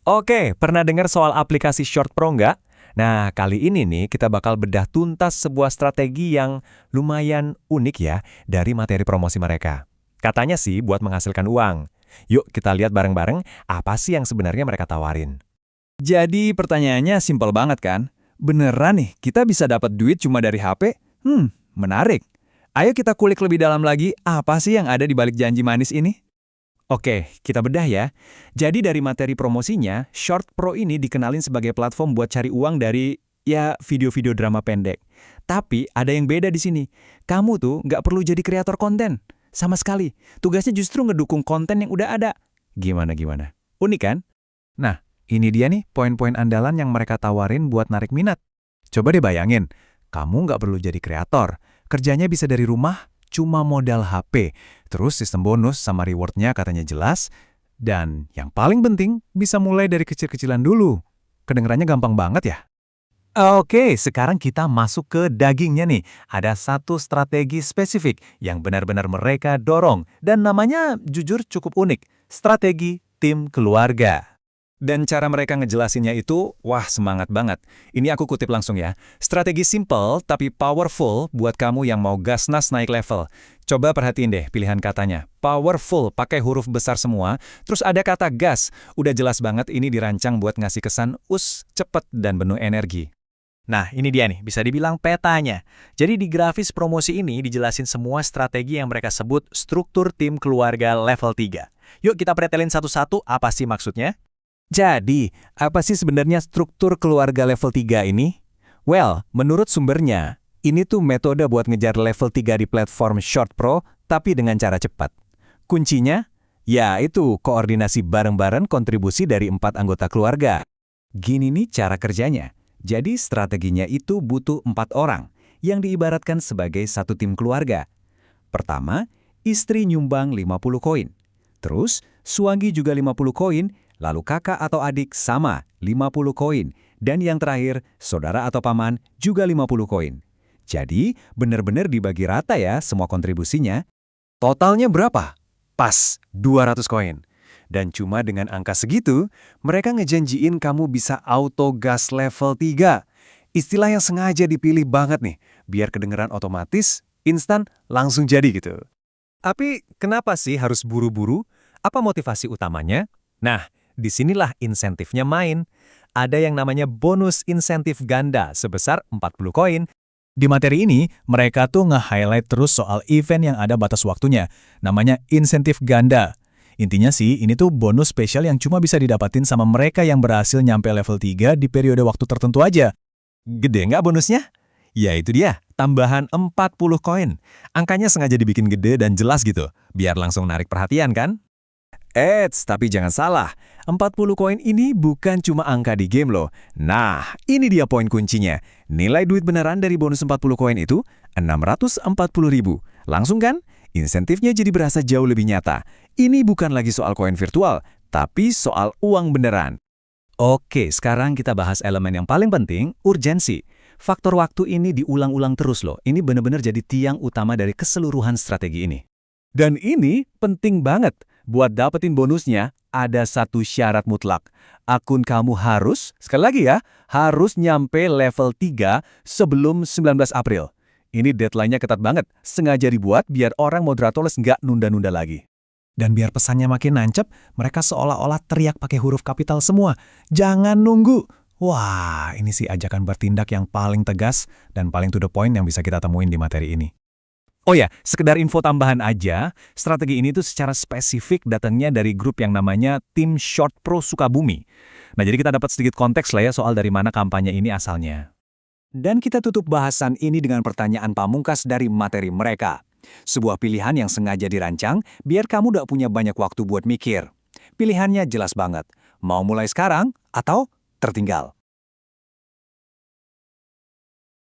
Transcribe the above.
Oke, pernah dengar soal aplikasi Short Pro nggak? Nah, kali ini nih kita bakal bedah tuntas sebuah strategi yang lumayan unik ya dari materi promosi mereka. Katanya sih buat menghasilkan uang. Yuk kita lihat bareng-bareng apa sih yang sebenarnya mereka tawarin. Jadi pertanyaannya simpel banget kan? Beneran nih kita bisa dapat duit cuma dari HP? Menarik. Ayo kita kulik lebih dalam lagi apa sih yang ada di balik janji manis ini? Oke, kita bedah ya. Jadi dari materi promosinya, Short Pro ini dikenalin sebagai platform buat cari uang dari, ya, video-video drama pendek. Tapi ada yang beda di sini. Kamu tuh nggak perlu jadi kreator konten. Sama sekali. Tugasnya justru ngedukung konten yang udah ada. Gimana? Unik kan? Nah, ini dia nih poin-poin andalan yang mereka tawarin buat narik minat. Coba deh bayangin, kamu nggak perlu jadi kreator. Kerjanya bisa dari rumah, cuma modal HP. Terus sistem bonus sama rewardnya katanya jelas. Dan yang paling penting, bisa mulai dari kecil-kecilan dulu. Kedengerannya gampang banget ya? Oke, sekarang kita masuk ke dagingnya nih. Ada satu strategi spesifik yang benar-benar mereka dorong. Dan namanya jujur cukup unik. Strategi tim keluarga. Dan cara mereka ngejelasinnya itu, wah semangat banget. Ini aku kutip langsung ya. Strategi simple tapi powerful buat kamu yang mau gasnas naik level. Coba perhatiin deh pilihan katanya. Powerful pakai huruf besar semua, terus ada kata gas. Udah jelas banget ini dirancang buat ngasih kesan cepet dan penuh energi. Nah, ini dia nih, bisa dibilang petanya. Jadi di grafis promosi ini dijelasin semua strategi yang mereka sebut struktur tim keluarga level 3. Yuk kita pretelin satu-satu apa sih maksudnya? Jadi, apa sih sebenarnya struktur keluarga level 3 ini? Well, menurut sumbernya, ini tuh metode buat ngejar level 3 di platform Short Pro, tapi dengan cara cepat. Kuncinya? Ya, itu koordinasi bareng-bareng kontribusi dari 4 anggota keluarga. Gini nih cara kerjanya. Jadi strateginya itu butuh 4 orang, yang diibaratkan sebagai satu tim keluarga. Pertama, istri nyumbang 50 koin. Terus, suami juga 50 koin, lalu kakak atau adik sama 50 koin. Dan yang terakhir, saudara atau paman juga 50 koin. Jadi, benar-benar dibagi rata ya semua kontribusinya. Totalnya berapa? Pas, 200 koin. Dan cuma dengan angka segitu, mereka ngejanjiin kamu bisa auto gas level 3. Istilah yang sengaja dipilih banget nih, biar kedengeran otomatis, instan, langsung jadi gitu. Tapi kenapa sih harus buru-buru? Apa motivasi utamanya? Nah, disinilah insentifnya main. Ada yang namanya bonus insentif ganda sebesar 40 koin. Di materi ini, mereka tuh nge-highlight terus soal event yang ada batas waktunya. Namanya insentif ganda. Intinya sih, ini tuh bonus spesial yang cuma bisa didapatin sama mereka yang berhasil nyampe level 3 di periode waktu tertentu aja. Gede nggak bonusnya? Ya itu dia, tambahan 40 koin. Angkanya sengaja dibikin gede dan jelas gitu, biar langsung narik perhatian kan? Tapi jangan salah, 40 koin ini bukan cuma angka di game loh. Nah, ini dia poin kuncinya. Nilai duit beneran dari bonus 40 koin itu 640.000. Langsung kan? Insentifnya jadi berasa jauh lebih nyata. Ini bukan lagi soal koin virtual, tapi soal uang beneran. Oke, sekarang kita bahas elemen yang paling penting, urgensi. Faktor waktu ini diulang-ulang terus loh. Ini benar-benar jadi tiang utama dari keseluruhan strategi ini. Dan ini penting banget. Buat dapetin bonusnya, ada satu syarat mutlak. Akun kamu harus, sekali lagi ya, harus nyampe level 3 sebelum 19 April. Ini deadline-nya ketat banget, sengaja dibuat biar orang moderatorless nggak nunda-nunda lagi. Dan biar pesannya makin nancep, mereka seolah-olah teriak pakai huruf kapital semua. Jangan nunggu. Wah, ini sih ajakan bertindak yang paling tegas dan paling to the point yang bisa kita temuin di materi ini. Oh ya, sekedar info tambahan aja, strategi ini tuh secara spesifik datangnya dari grup yang namanya Tim Short Pro Sukabumi. Nah, jadi kita dapat sedikit konteks lah ya soal dari mana kampanye ini asalnya. Dan kita tutup bahasan ini dengan pertanyaan pamungkas dari materi mereka. Sebuah pilihan yang sengaja dirancang biar kamu gak punya banyak waktu buat mikir. Pilihannya jelas banget, mau mulai sekarang atau tertinggal.